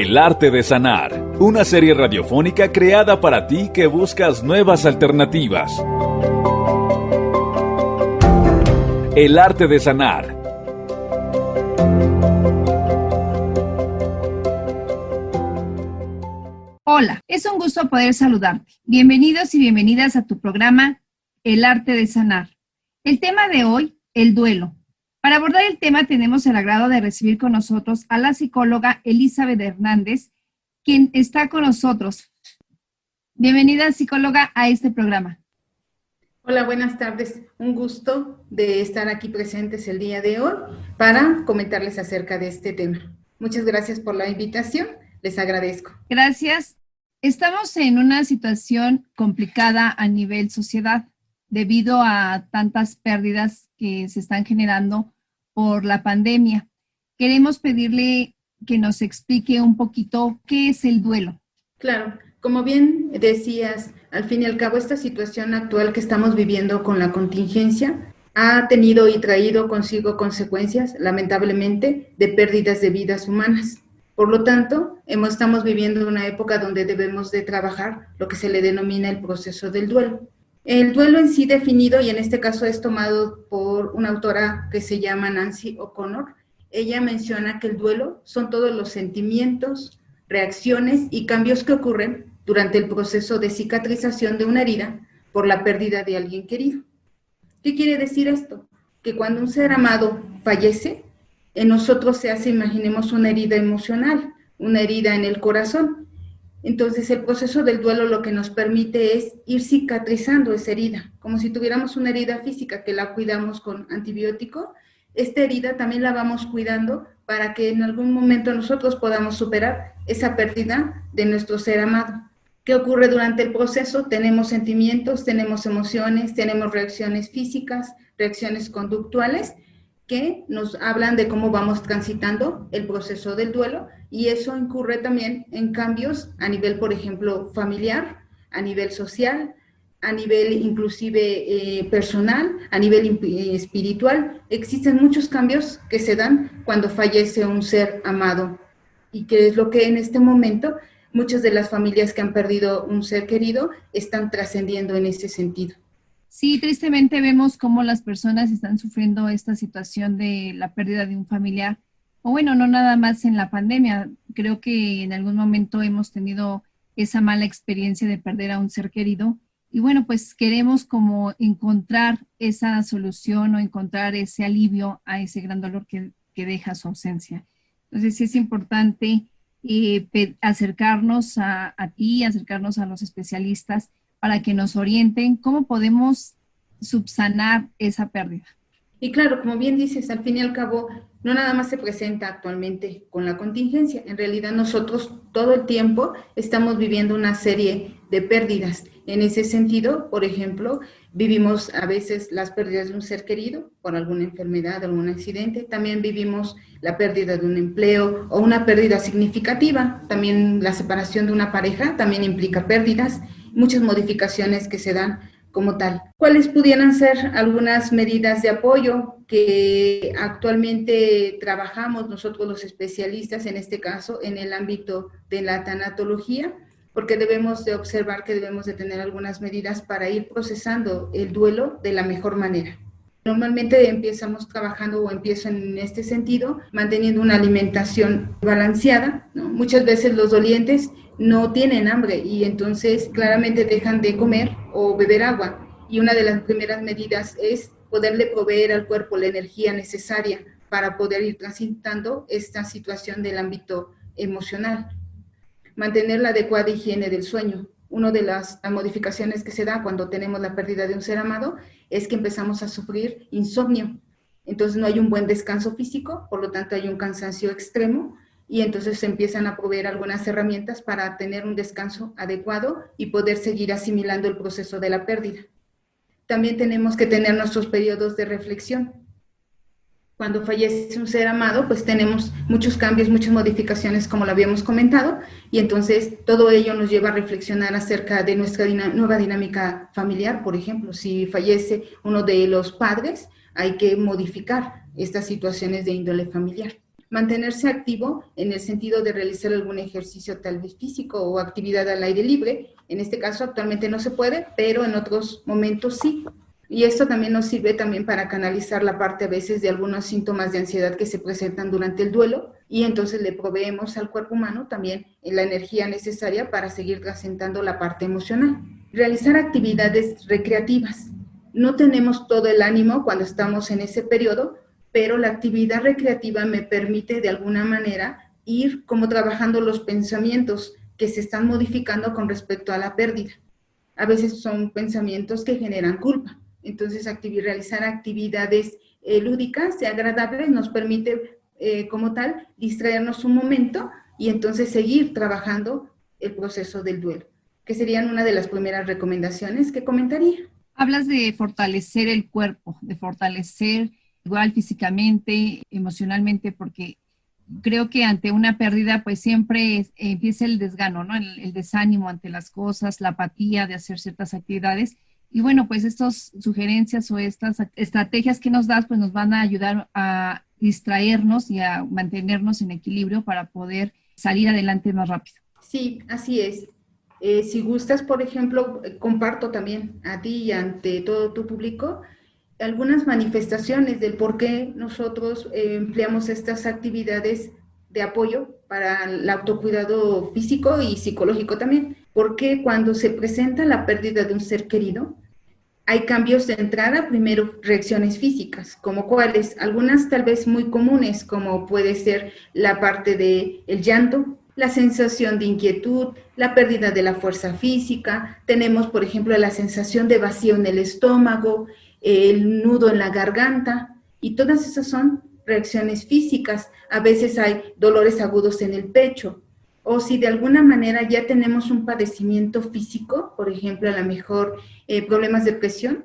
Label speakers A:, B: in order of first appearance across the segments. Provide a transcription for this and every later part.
A: El arte de sanar, una serie radiofónica creada para ti que buscas nuevas alternativas. El arte de sanar.
B: Hola, es un gusto poder saludarte. Bienvenidos y bienvenidas a tu programa El arte de sanar. El tema de hoy, el duelo. Para abordar el tema tenemos el agrado de recibir con nosotros a la psicóloga Elizabeth Hernández, quien está con nosotros. Bienvenida, psicóloga, a este programa.
C: Hola, buenas tardes. Un gusto de estar aquí presentes el día de hoy para comentarles acerca de este tema. Muchas gracias por la invitación. Les agradezco.
B: Gracias. Estamos en una situación complicada a nivel sociedad debido a tantas pérdidas que se están generando por la pandemia. Queremos pedirle que nos explique un poquito qué es el duelo.
C: Claro, como bien decías, al fin y al cabo esta situación actual que estamos viviendo con la contingencia ha tenido y traído consigo consecuencias, lamentablemente, de pérdidas de vidas humanas. Por lo tanto, estamos viviendo una época donde debemos de trabajar lo que se le denomina el proceso del duelo. El duelo en sí definido, y en este caso es tomado por una autora que se llama Nancy O'Connor, ella menciona que el duelo son todos los sentimientos, reacciones y cambios que ocurren durante el proceso de cicatrización de una herida por la pérdida de alguien querido. ¿Qué quiere decir esto? Que cuando un ser amado fallece, en nosotros se hace, imaginemos, una herida emocional, una herida en el corazón. Entonces el proceso del duelo lo que nos permite es ir cicatrizando esa herida, como si tuviéramos una herida física que la cuidamos con antibiótico. Esta herida también la vamos cuidando para que en algún momento nosotros podamos superar esa pérdida de nuestro ser amado. ¿Qué ocurre durante el proceso? Tenemos sentimientos, tenemos emociones, tenemos reacciones físicas, reacciones conductuales, que nos hablan de cómo vamos transitando el proceso del duelo, y eso incurre también en cambios a nivel, por ejemplo, familiar, a nivel social, a nivel inclusive personal, a nivel espiritual. Existen muchos cambios que se dan cuando fallece un ser amado, y que es lo que en este momento muchas de las familias que han perdido un ser querido están trascendiendo en ese sentido.
B: Sí, tristemente vemos cómo las personas están sufriendo esta situación de la pérdida de un familiar. O bueno, no nada más en la pandemia. Creo que en algún momento hemos tenido esa mala experiencia de perder a un ser querido. Y bueno, pues queremos como encontrar esa solución o encontrar ese alivio a ese gran dolor que deja su ausencia. Entonces sí es importante acercarnos a ti, acercarnos a los especialistas para que nos orienten cómo podemos subsanar esa pérdida.
C: Y claro, como bien dices, al fin y al cabo, no nada más se presenta actualmente con la contingencia. En realidad nosotros todo el tiempo estamos viviendo una serie de pérdidas. En ese sentido, por ejemplo, vivimos a veces las pérdidas de un ser querido por alguna enfermedad, algún accidente. También vivimos la pérdida de un empleo o una pérdida significativa. También la separación de una pareja también implica pérdidas, muchas modificaciones que se dan como tal. ¿Cuáles pudieran ser algunas medidas de apoyo que actualmente trabajamos nosotros los especialistas, en este caso en el ámbito de la tanatología? Porque debemos de observar que debemos de tener algunas medidas para ir procesando el duelo de la mejor manera. Normalmente empezamos trabajando o empiezo en este sentido, manteniendo una alimentación balanceada, ¿no? Muchas veces los dolientes no tienen hambre y entonces claramente dejan de comer o beber agua. Y una de las primeras medidas es poderle proveer al cuerpo la energía necesaria para poder ir transitando esta situación del ámbito emocional. Mantener la adecuada higiene del sueño. Una de las modificaciones que se da cuando tenemos la pérdida de un ser amado es que empezamos a sufrir insomnio. Entonces no hay un buen descanso físico, por lo tanto hay un cansancio extremo, y entonces se empiezan a proveer algunas herramientas para tener un descanso adecuado y poder seguir asimilando el proceso de la pérdida. También tenemos que tener nuestros periodos de reflexión. Cuando fallece un ser amado, pues tenemos muchos cambios, muchas modificaciones, como lo habíamos comentado, y entonces todo ello nos lleva a reflexionar acerca de nuestra nueva dinámica familiar. Por ejemplo, si fallece uno de los padres, hay que modificar estas situaciones de índole familiar. mantenerse activo en el sentido de realizar algún ejercicio tal vez físico o actividad al aire libre. En este caso actualmente no se puede, pero en otros momentos sí. Y esto también nos sirve también para canalizar la parte a veces de algunos síntomas de ansiedad que se presentan durante el duelo, y entonces le proveemos al cuerpo humano también la energía necesaria para seguir trascendando la parte emocional. Realizar actividades recreativas. No tenemos todo el ánimo cuando estamos en ese periodo, pero la actividad recreativa me permite de alguna manera ir como trabajando los pensamientos que se están modificando con respecto a la pérdida. A veces son pensamientos que generan culpa. Entonces, realizar actividades lúdicas y agradables nos permite, como tal, distraernos un momento y entonces seguir trabajando el proceso del duelo, que serían una de las primeras recomendaciones que comentaría.
B: Hablas de fortalecer el cuerpo, de fortalecer igual físicamente, emocionalmente, porque creo que ante una pérdida pues siempre empieza el desgano, ¿no? El desánimo ante las cosas, la apatía de hacer ciertas actividades. Y bueno, pues estas sugerencias o estas estrategias que nos das, pues nos van a ayudar a distraernos y a mantenernos en equilibrio para poder salir adelante más rápido.
C: Sí, así es. Si gustas, por ejemplo, comparto también a ti y ante todo tu público algunas manifestaciones del por qué nosotros empleamos estas actividades de apoyo para el autocuidado físico y psicológico también. Porque cuando se presenta la pérdida de un ser querido, hay cambios de entrada, primero reacciones físicas, como cuáles, algunas tal vez muy comunes, como puede ser la parte del llanto, la sensación de inquietud, la pérdida de la fuerza física, tenemos por ejemplo la sensación de vacío en el estómago, el nudo en la garganta, y todas esas son reacciones físicas. A veces hay dolores agudos en el pecho, o si de alguna manera ya tenemos un padecimiento físico, por ejemplo, a lo mejor problemas de presión,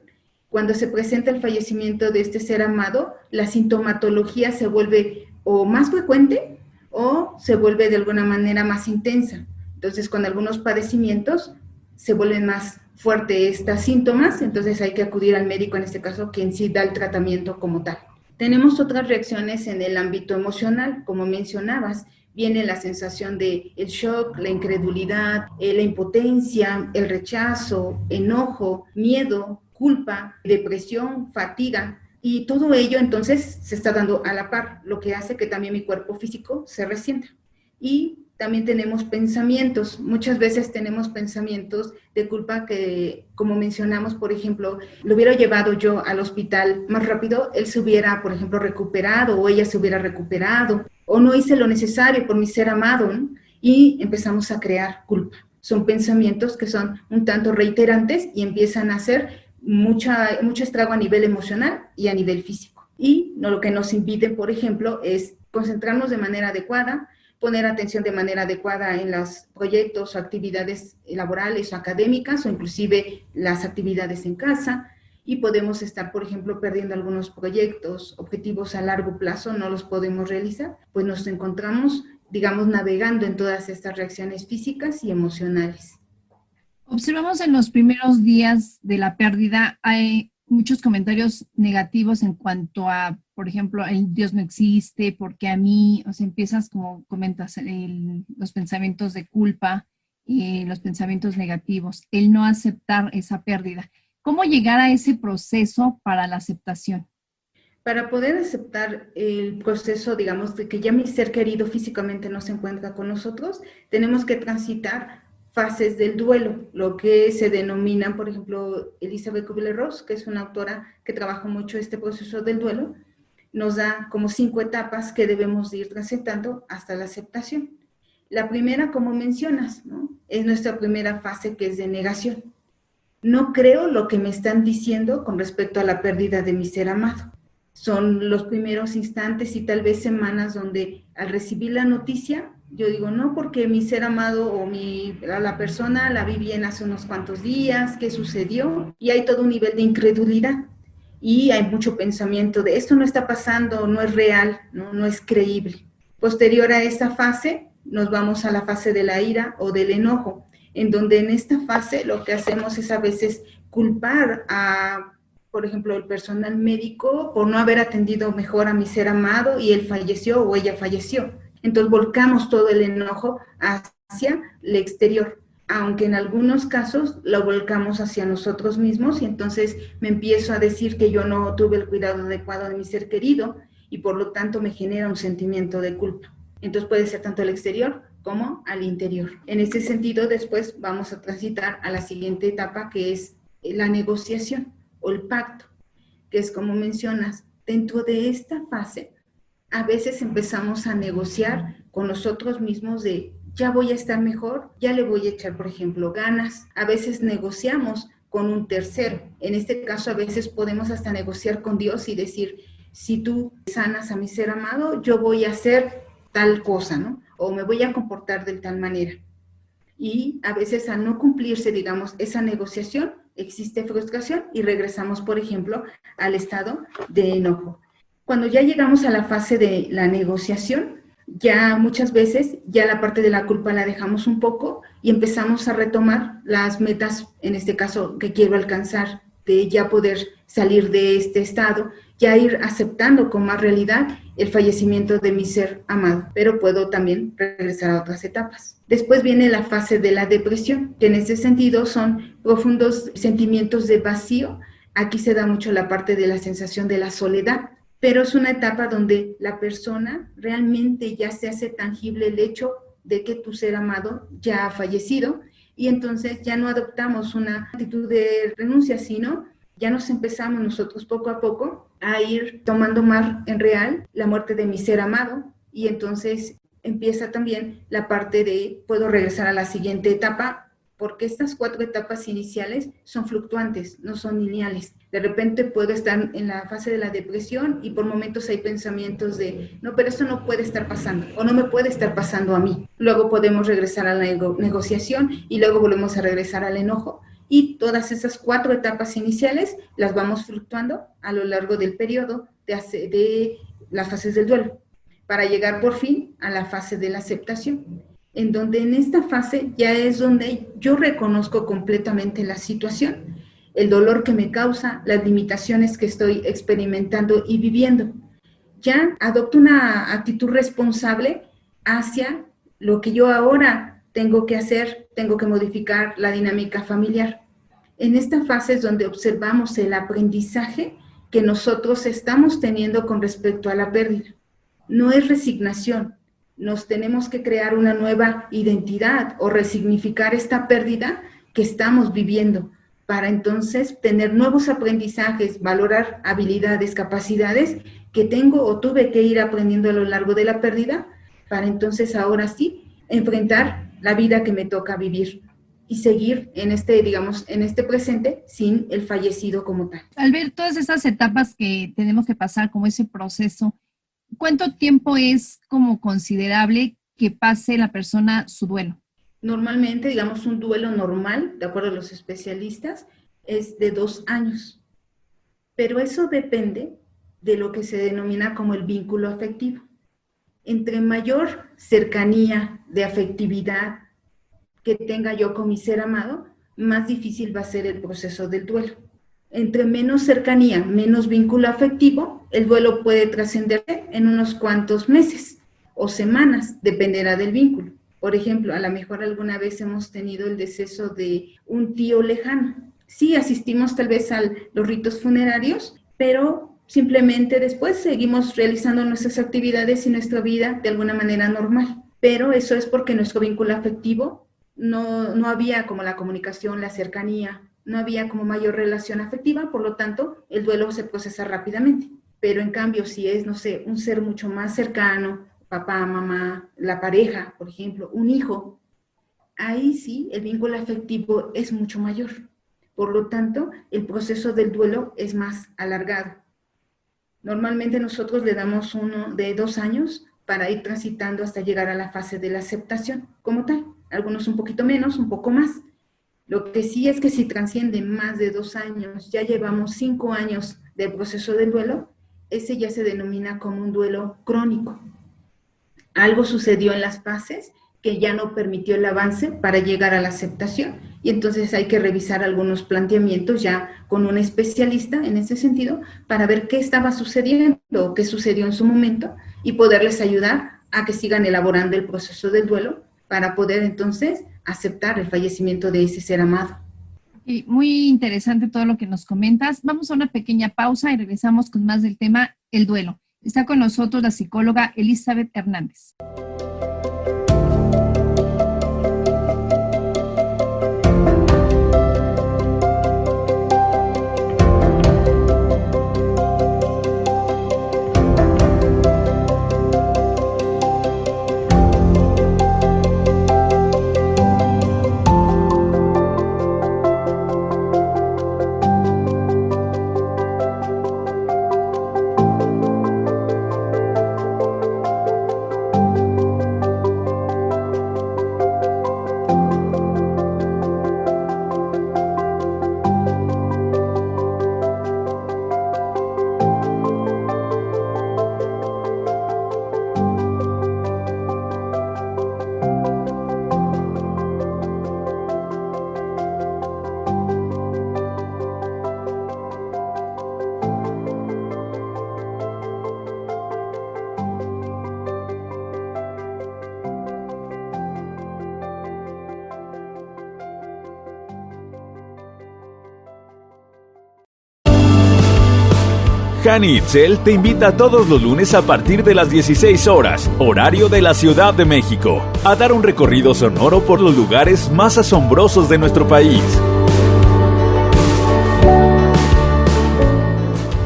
C: cuando se presenta el fallecimiento de este ser amado, la sintomatología se vuelve o más frecuente o se vuelve de alguna manera más intensa. Entonces, con algunos padecimientos se vuelven más fuertes estos síntomas, entonces hay que acudir al médico, en este caso, quien sí da el tratamiento como tal. Tenemos otras reacciones en el ámbito emocional, como mencionabas. Viene la sensación de el shock, la incredulidad, la impotencia, el rechazo, enojo, miedo, culpa, depresión, fatiga, y todo ello entonces se está dando a la par, lo que hace que también mi cuerpo físico se resienta. Y también tenemos pensamientos, muchas veces tenemos pensamientos de culpa que, como mencionamos, por ejemplo, lo hubiera llevado yo al hospital más rápido, él se hubiera, por ejemplo, recuperado o ella se hubiera recuperado, o no hice lo necesario por mi ser amado, ¿no? Y empezamos a crear culpa. Son pensamientos que son un tanto reiterantes y empiezan a hacer mucho estrago a nivel emocional y a nivel físico. Y lo que nos impide, por ejemplo, es concentrarnos de manera adecuada, poner atención de manera adecuada en los proyectos o actividades laborales o académicas, o inclusive las actividades en casa, y podemos estar, por ejemplo, perdiendo algunos proyectos, objetivos a largo plazo, no los podemos realizar, pues nos encontramos, digamos, navegando en todas estas reacciones físicas y emocionales.
B: Observamos en los primeros días de la pérdida, hay muchos comentarios negativos en cuanto a, por ejemplo, el Dios no existe, porque a mí, o sea, empiezas como comentas, los pensamientos de culpa, los pensamientos negativos, el no aceptar esa pérdida. ¿Cómo llegar a ese proceso para la aceptación?
C: Para poder aceptar el proceso, digamos, de que ya mi ser querido físicamente no se encuentra con nosotros, tenemos que transitar fases del duelo, lo que se denominan, por ejemplo, Elizabeth Kubler-Ross, que es una autora que trabaja mucho este proceso del duelo, nos da como 5 etapas que debemos ir transitando hasta la aceptación. La primera, como mencionas, ¿no?, es nuestra primera fase, que es de negación. No creo lo que me están diciendo con respecto a la pérdida de mi ser amado. Son los primeros instantes y tal vez semanas donde al recibir la noticia, yo digo, no, porque mi ser amado o la persona la vi bien hace unos cuantos días, ¿qué sucedió? Y hay todo un nivel de incredulidad y hay mucho pensamiento de esto no está pasando, no es real, no es creíble. Posterior a esta fase, nos vamos a la fase de la ira o del enojo, en donde en esta fase lo que hacemos es a veces culpar a por ejemplo, el personal médico por no haber atendido mejor a mi ser amado y él falleció o ella falleció. Entonces volcamos todo el enojo hacia el exterior, aunque en algunos casos lo volcamos hacia nosotros mismos y entonces me empiezo a decir que yo no tuve el cuidado adecuado de mi ser querido y por lo tanto me genera un sentimiento de culpa. Entonces puede ser tanto al exterior como al interior. En ese sentido, después vamos a transitar a la siguiente etapa, que es la negociación o el pacto, que es como mencionas. Dentro de esta fase, a veces empezamos a negociar con nosotros mismos de ya voy a estar mejor, ya le voy a echar, por ejemplo, ganas. A veces negociamos con un tercero. En este caso, a veces podemos hasta negociar con Dios y decir, si tú sanas a mi ser amado, yo voy a hacer tal cosa, ¿no? O me voy a comportar de tal manera. Y a veces al no cumplirse, digamos, esa negociación, existe frustración y regresamos, por ejemplo, al estado de enojo. Cuando ya llegamos a la fase de la negociación, ya muchas veces ya la parte de la culpa la dejamos un poco y empezamos a retomar las metas, en este caso, que quiero alcanzar, de ya poder salir de este estado, ya ir aceptando con más realidad el fallecimiento de mi ser amado, pero puedo también regresar a otras etapas. Después viene la fase de la depresión, que en ese sentido son profundos sentimientos de vacío. Aquí se da mucho la parte de la sensación de la soledad, pero es una etapa donde la persona realmente ya se hace tangible el hecho de que tu ser amado ya ha fallecido y entonces ya no adoptamos una actitud de renuncia, sino ya nos empezamos nosotros poco a poco a ir tomando más en real la muerte de mi ser amado y entonces empieza también la parte de puedo regresar a la siguiente etapa porque estas 4 etapas iniciales son fluctuantes, no son lineales. De repente puedo estar en la fase de la depresión y por momentos hay pensamientos de no, pero esto no puede estar pasando o no me puede estar pasando a mí. Luego podemos regresar a la negociación y luego volvemos a regresar al enojo. Y todas esas 4 etapas iniciales las vamos fluctuando a lo largo del periodo de las fases del duelo, para llegar por fin a la fase de la aceptación, en donde en esta fase ya es donde yo reconozco completamente la situación, el dolor que me causa, las limitaciones que estoy experimentando y viviendo. Ya adopto una actitud responsable hacia lo que yo ahora tengo que hacer, tengo que modificar la dinámica familiar. En esta fase es donde observamos el aprendizaje que nosotros estamos teniendo con respecto a la pérdida. No es resignación, nos tenemos que crear una nueva identidad o resignificar esta pérdida que estamos viviendo para entonces tener nuevos aprendizajes, valorar habilidades, capacidades que tengo o tuve que ir aprendiendo a lo largo de la pérdida para entonces ahora sí enfrentar la vida que me toca vivir y seguir en este, digamos, en este presente sin el fallecido como tal.
B: Al ver todas esas etapas que tenemos que pasar, como ese proceso, ¿cuánto tiempo es como considerable que pase la persona su duelo?
C: Normalmente, digamos, un duelo normal, de acuerdo a los especialistas, es de 2 años. Pero eso depende de lo que se denomina como el vínculo afectivo. Entre mayor cercanía de afectividad que tenga yo con mi ser amado, más difícil va a ser el proceso del duelo. Entre menos cercanía, menos vínculo afectivo, el duelo puede trascenderse en unos cuantos meses o semanas, dependerá del vínculo. Por ejemplo, a lo mejor alguna vez hemos tenido el deceso de un tío lejano. Sí, asistimos tal vez a los ritos funerarios, pero simplemente después seguimos realizando nuestras actividades y nuestra vida de alguna manera normal. Pero eso es porque nuestro vínculo afectivo no había como la comunicación, la cercanía, no había como mayor relación afectiva, por lo tanto, el duelo se procesa rápidamente. Pero en cambio, si es, no sé, un ser mucho más cercano, papá, mamá, la pareja, por ejemplo, un hijo, ahí sí el vínculo afectivo es mucho mayor. Por lo tanto, el proceso del duelo es más alargado. Normalmente nosotros le damos uno de 2 años para ir transitando hasta llegar a la fase de la aceptación como tal. Algunos un poquito menos, un poco más. Lo que sí es que si trasciende más de 2 años, ya llevamos 5 años del proceso del duelo, ese ya se denomina como un duelo crónico. Algo sucedió en las fases que ya no permitió el avance para llegar a la aceptación. Y entonces hay que revisar algunos planteamientos ya con un especialista en ese sentido para ver qué estaba sucediendo o qué sucedió en su momento y poderles ayudar a que sigan elaborando el proceso del duelo para poder entonces aceptar el fallecimiento de ese ser amado.
B: Y muy interesante todo lo que nos comentas. Vamos a una pequeña pausa y regresamos con más del tema, el duelo. Está con nosotros la psicóloga Elizabeth Hernández.
A: Hani Itzel te invita todos los lunes a partir de las 16 horas, horario de la Ciudad de México, a dar un recorrido sonoro por los lugares más asombrosos de nuestro país.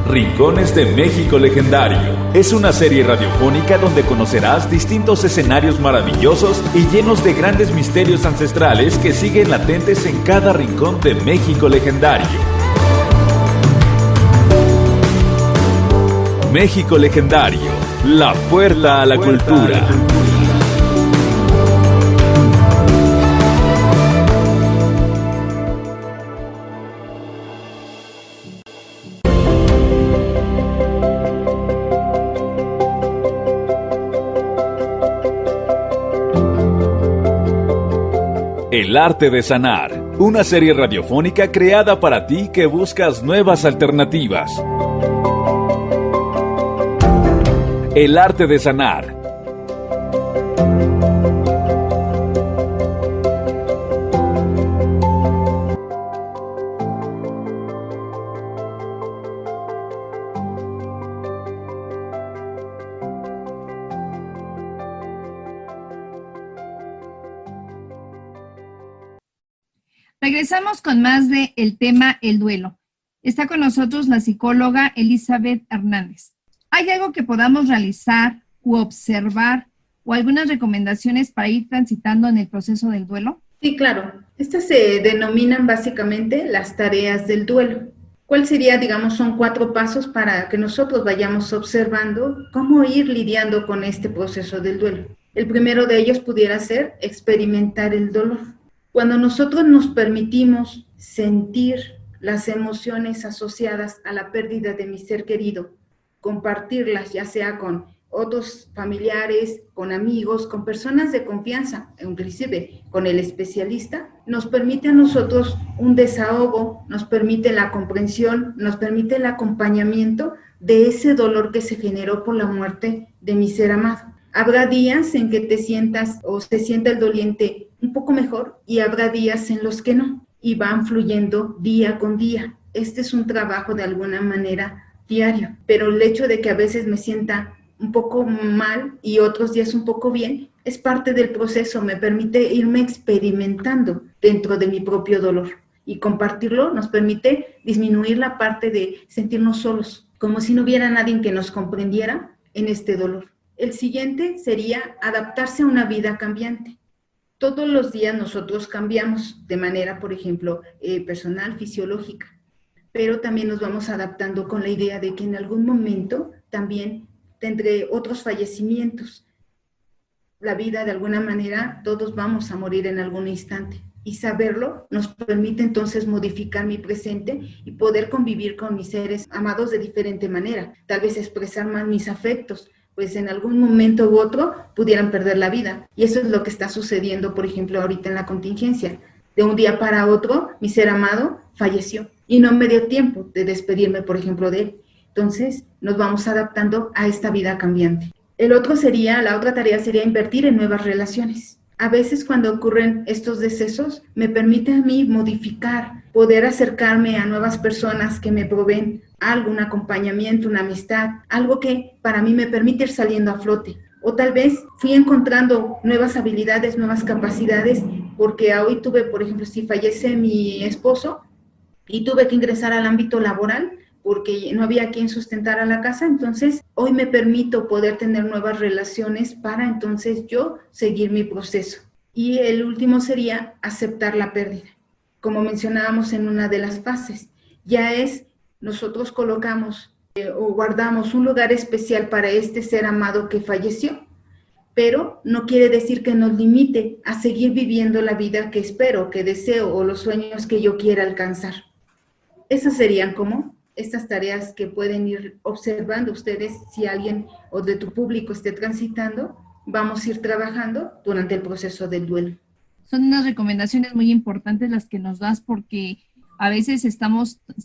A: Rincones de México Legendario. Es una serie radiofónica donde conocerás distintos escenarios maravillosos y llenos de grandes misterios ancestrales que siguen latentes en cada rincón de México Legendario. México Legendario, la puerta a la cultura. El arte de sanar, una serie radiofónica creada para ti que buscas nuevas alternativas. El arte de sanar.
B: Regresamos con más de el tema el duelo. Está con nosotros la psicóloga Elizabeth Hernández. ¿Hay algo que podamos realizar u observar o algunas recomendaciones para ir transitando en el proceso del duelo?
C: Sí, claro. Estas se denominan básicamente las tareas del duelo. ¿Cuál sería, digamos, son 4 pasos para que nosotros vayamos observando cómo ir lidiando con este proceso del duelo? El primero de ellos pudiera ser experimentar el dolor. Cuando nosotros nos permitimos sentir las emociones asociadas a la pérdida de mi ser querido, compartirlas ya sea con otros familiares, con amigos, con personas de confianza, inclusive con el especialista, nos permite a nosotros un desahogo, nos permite la comprensión, nos permite el acompañamiento de ese dolor que se generó por la muerte de mi ser amado. Habrá días en que te sientas o se sienta el doliente un poco mejor y habrá días en los que no, y van fluyendo día con día. Este es un trabajo de alguna manera diario, pero el hecho de que a veces me sienta un poco mal y otros días un poco bien, es parte del proceso, me permite irme experimentando dentro de mi propio dolor, y compartirlo nos permite disminuir la parte de sentirnos solos, como si no hubiera nadie que nos comprendiera en este dolor. El siguiente sería adaptarse a una vida cambiante. Todos los días nosotros cambiamos de manera, por ejemplo, personal, fisiológica, pero también nos vamos adaptando con la idea de que en algún momento también tendré otros fallecimientos. La vida, de alguna manera, todos vamos a morir en algún instante, y saberlo nos permite entonces modificar mi presente y poder convivir con mis seres amados de diferente manera, tal vez expresar más mis afectos, pues en algún momento u otro pudieran perder la vida. Y eso es lo que está sucediendo, por ejemplo, ahorita en la contingencia. De un día para otro, mi ser amado falleció y no me dio tiempo de despedirme, por ejemplo, de él. Entonces, nos vamos adaptando a esta vida cambiante. La otra tarea sería invertir en nuevas relaciones. A veces cuando ocurren estos decesos, me permite a mí modificar, poder acercarme a nuevas personas que me proveen algo, un acompañamiento, una amistad, algo que para mí me permite ir saliendo a flote. O tal vez fui encontrando nuevas habilidades, nuevas capacidades, porque hoy tuve, por ejemplo, si fallece mi esposo y tuve que ingresar al ámbito laboral, porque no había quien sustentara la casa, entonces hoy me permito poder tener nuevas relaciones para entonces yo seguir mi proceso. Y el último sería aceptar la pérdida. Como mencionábamos en una de las fases, nosotros colocamos o guardamos un lugar especial para este ser amado que falleció, pero no quiere decir que nos limite a seguir viviendo la vida que espero, que deseo o los sueños que yo quiera alcanzar. Esas serían como estas tareas que pueden ir observando ustedes si alguien o de tu público esté transitando, vamos a ir trabajando durante el proceso del duelo.
B: Son unas recomendaciones muy importantes las que nos das porque a veces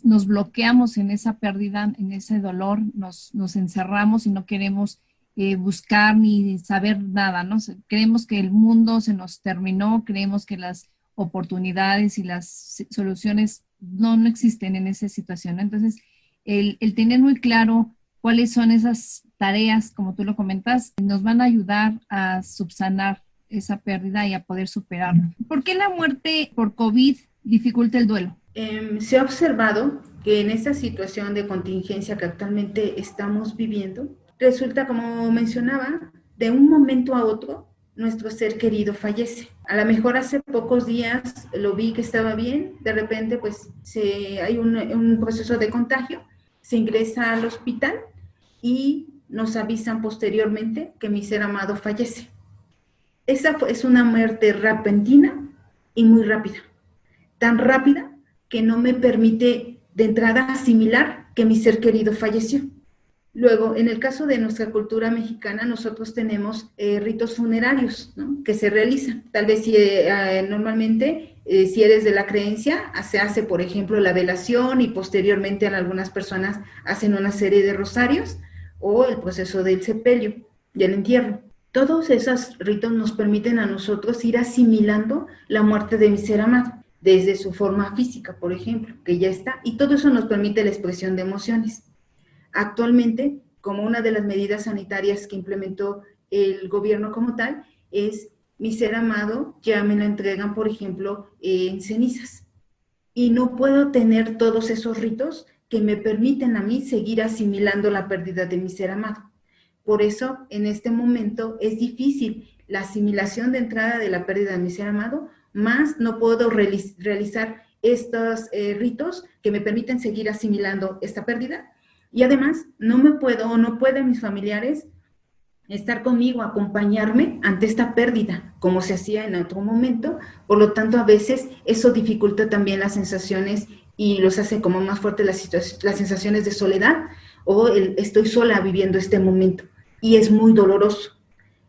B: nos bloqueamos en esa pérdida, en ese dolor, nos encerramos y no queremos buscar ni saber nada, ¿no? Creemos que el mundo se nos terminó, creemos que las oportunidades y las soluciones no existen en esa situación, ¿no? Entonces, el tener muy claro cuáles son esas tareas, como tú lo comentas, nos van a ayudar a subsanar esa pérdida y a poder superarla. ¿Por qué la muerte por COVID dificulta el duelo?
C: Se ha observado que en esta situación de contingencia que actualmente estamos viviendo, resulta, como mencionaba, de un momento a otro, nuestro ser querido fallece. A lo mejor hace pocos días lo vi que estaba bien, de repente pues hay un proceso de contagio, se ingresa al hospital y nos avisan posteriormente que mi ser amado fallece. Esa es una muerte repentina y muy rápida, tan rápida que no me permite de entrada asimilar que mi ser querido falleció. Luego, en el caso de nuestra cultura mexicana, nosotros tenemos ritos funerarios, ¿no?, que se realizan. Tal vez normalmente, si eres de la creencia, se hace, por ejemplo, la velación y posteriormente algunas personas hacen una serie de rosarios o el proceso del sepelio y el entierro. Todos esos ritos nos permiten a nosotros ir asimilando la muerte de mi ser amado, desde su forma física, por ejemplo, que ya está, y todo eso nos permite la expresión de emociones. Actualmente, como una de las medidas sanitarias que implementó el gobierno como tal, es mi ser amado ya me lo entregan, por ejemplo, en cenizas. Y no puedo tener todos esos ritos que me permiten a mí seguir asimilando la pérdida de mi ser amado. Por eso, en este momento, es difícil la asimilación de entrada de la pérdida de mi ser amado, más no puedo realizar estos ritos que me permiten seguir asimilando esta pérdida. Y además, no pueden mis familiares estar conmigo, acompañarme ante esta pérdida, como se hacía en otro momento. Por lo tanto, a veces eso dificulta también las sensaciones y los hace como más fuertes las sensaciones de soledad o estoy sola viviendo este momento. Y es muy doloroso.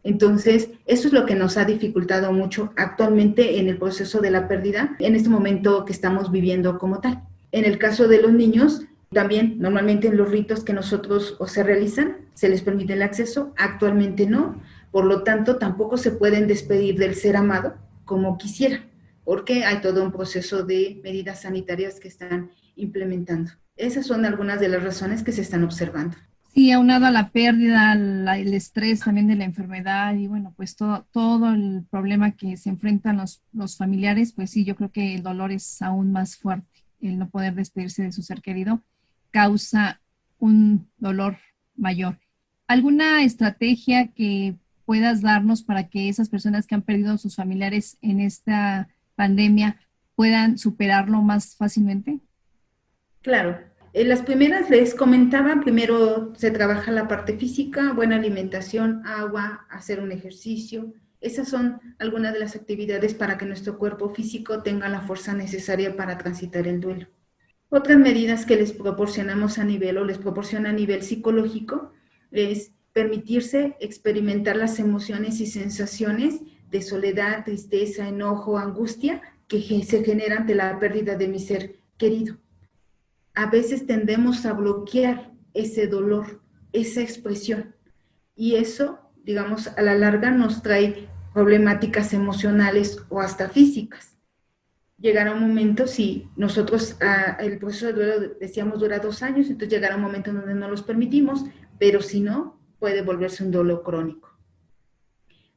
C: Entonces, eso es lo que nos ha dificultado mucho actualmente en el proceso de la pérdida, en este momento que estamos viviendo como tal. En el caso de los niños, también normalmente en los ritos que nosotros se realizan, se les permite el acceso, actualmente no, por lo tanto tampoco se pueden despedir del ser amado como quisiera, porque hay todo un proceso de medidas sanitarias que están implementando. Esas son algunas de las razones que se están observando.
B: Sí, aunado a la pérdida, el estrés también de la enfermedad y bueno, pues todo el problema que se enfrentan los familiares, pues sí, yo creo que el dolor es aún más fuerte, el no poder despedirse de su ser querido causa un dolor mayor. ¿Alguna estrategia que puedas darnos para que esas personas que han perdido a sus familiares en esta pandemia puedan superarlo más fácilmente?
C: Claro. En las primeras les comentaba, primero se trabaja la parte física, buena alimentación, agua, hacer un ejercicio. Esas son algunas de las actividades para que nuestro cuerpo físico tenga la fuerza necesaria para transitar el duelo. Otras medidas que les proporciona a nivel psicológico es permitirse experimentar las emociones y sensaciones de soledad, tristeza, enojo, angustia que se generan ante la pérdida de mi ser querido. A veces tendemos a bloquear ese dolor, esa expresión, y eso, digamos, a la larga nos trae problemáticas emocionales o hasta físicas. Llegará un momento, si nosotros, el proceso de duelo, decíamos, dura 2 años, entonces llegará un momento en donde no los permitimos, pero si no, puede volverse un dolor crónico.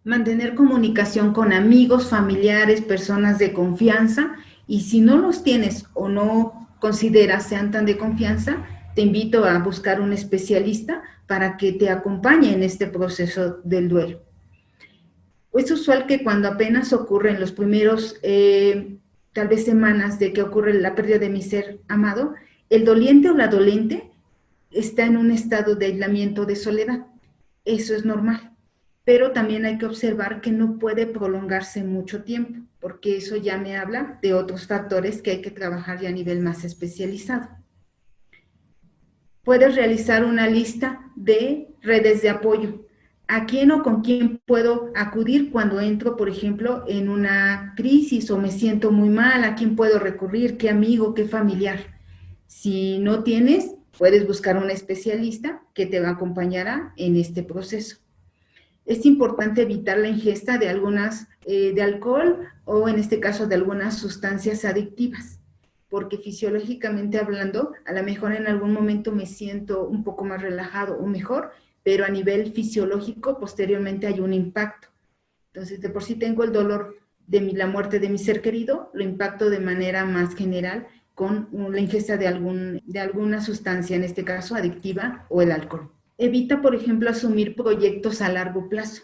C: Mantener comunicación con amigos, familiares, personas de confianza, y si no los tienes o no consideras sean tan de confianza, te invito a buscar un especialista para que te acompañe en este proceso del duelo. Es usual que cuando apenas ocurre en los primeros, tal vez semanas de que ocurre la pérdida de mi ser amado, el doliente o la dolente está en un estado de aislamiento, de soledad. Eso es normal, pero también hay que observar que no puede prolongarse mucho tiempo, porque eso ya me habla de otros factores que hay que trabajar ya a nivel más especializado. Puedes realizar una lista de redes de apoyo. ¿A quién o con quién puedo acudir cuando entro, por ejemplo, en una crisis o me siento muy mal? ¿A quién puedo recurrir? ¿Qué amigo? ¿Qué familiar? Si no tienes, puedes buscar un especialista que te acompañará en este proceso. Es importante evitar la ingesta de de alcohol o en este caso de algunas sustancias adictivas, porque fisiológicamente hablando, a lo mejor en algún momento me siento un poco más relajado o mejor, pero a nivel fisiológico posteriormente hay un impacto. Entonces, de por sí tengo el dolor de la muerte de mi ser querido, lo impacto de manera más general con la ingesta de alguna sustancia, en este caso adictiva o el alcohol. Evita, por ejemplo, asumir proyectos a largo plazo.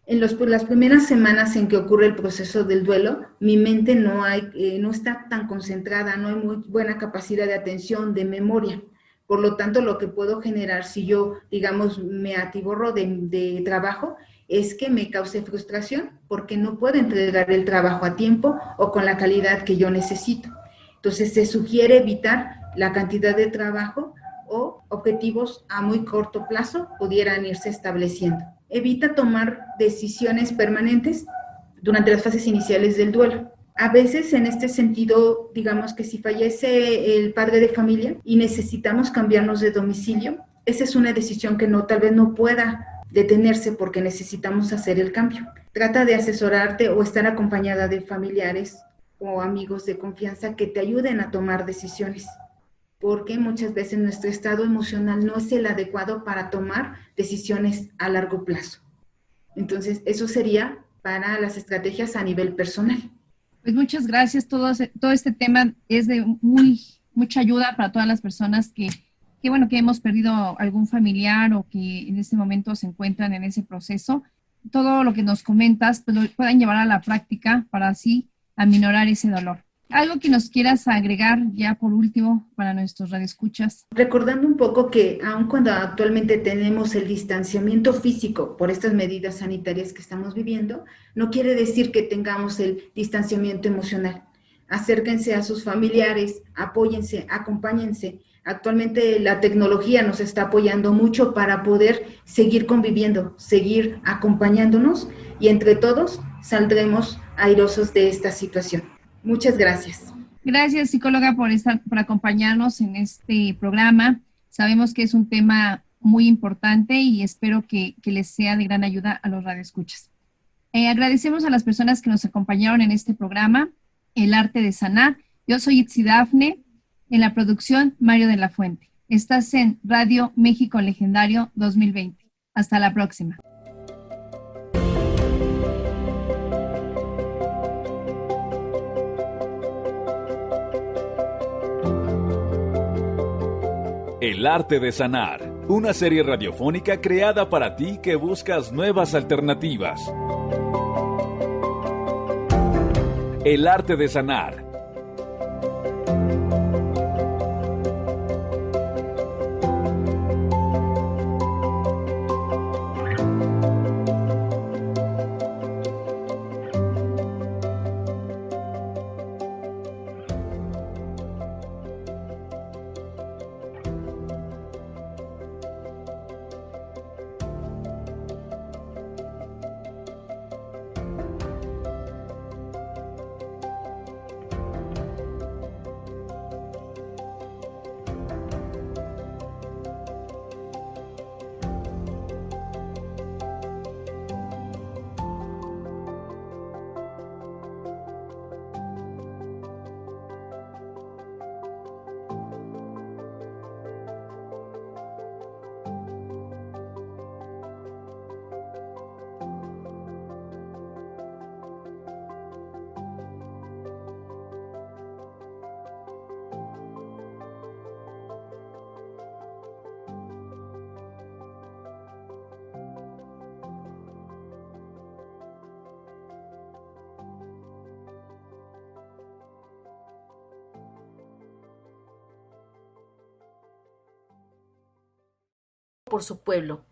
C: En las primeras semanas en que ocurre el proceso del duelo, mi mente no está tan concentrada, no hay muy buena capacidad de atención, de memoria. Por lo tanto, lo que puedo generar si yo, digamos, me atiborro de trabajo, es que me cause frustración porque no puedo entregar el trabajo a tiempo o con la calidad que yo necesito. Entonces, se sugiere evitar la cantidad de trabajo o objetivos a muy corto plazo pudieran irse estableciendo. Evita tomar decisiones permanentes durante las fases iniciales del duelo. A veces en este sentido, digamos que si fallece el padre de familia y necesitamos cambiarnos de domicilio, esa es una decisión que tal vez no pueda detenerse porque necesitamos hacer el cambio. Trata de asesorarte o estar acompañada de familiares o amigos de confianza que te ayuden a tomar decisiones, porque muchas veces nuestro estado emocional no es el adecuado para tomar decisiones a largo plazo. Entonces, eso sería para las estrategias a nivel personal.
B: Pues muchas gracias. Todo este tema es de mucha ayuda para todas las personas que hemos perdido algún familiar o que en este momento se encuentran en ese proceso. Todo lo que nos comentas, pues lo puedan llevar a la práctica para así aminorar ese dolor. ¿Algo que nos quieras agregar ya por último para nuestros radioescuchas?
C: Recordando un poco que aun cuando actualmente tenemos el distanciamiento físico por estas medidas sanitarias que estamos viviendo, no quiere decir que tengamos el distanciamiento emocional. Acérquense a sus familiares, apóyense, acompáñense. Actualmente la tecnología nos está apoyando mucho para poder seguir conviviendo, seguir acompañándonos y entre todos saldremos airosos de esta situación. Muchas gracias.
B: Gracias, psicóloga, por acompañarnos en este programa. Sabemos que es un tema muy importante y espero que les sea de gran ayuda a los radioescuchas. Agradecemos a las personas que nos acompañaron en este programa, El Arte de Sanar. Yo soy Itzi Dafne, en la producción Mario de la Fuente. Estás en Radio México Legendario 2020. Hasta la próxima.
A: El Arte de Sanar, una serie radiofónica creada para ti que buscas nuevas alternativas. El Arte de Sanar.
D: por su pueblo.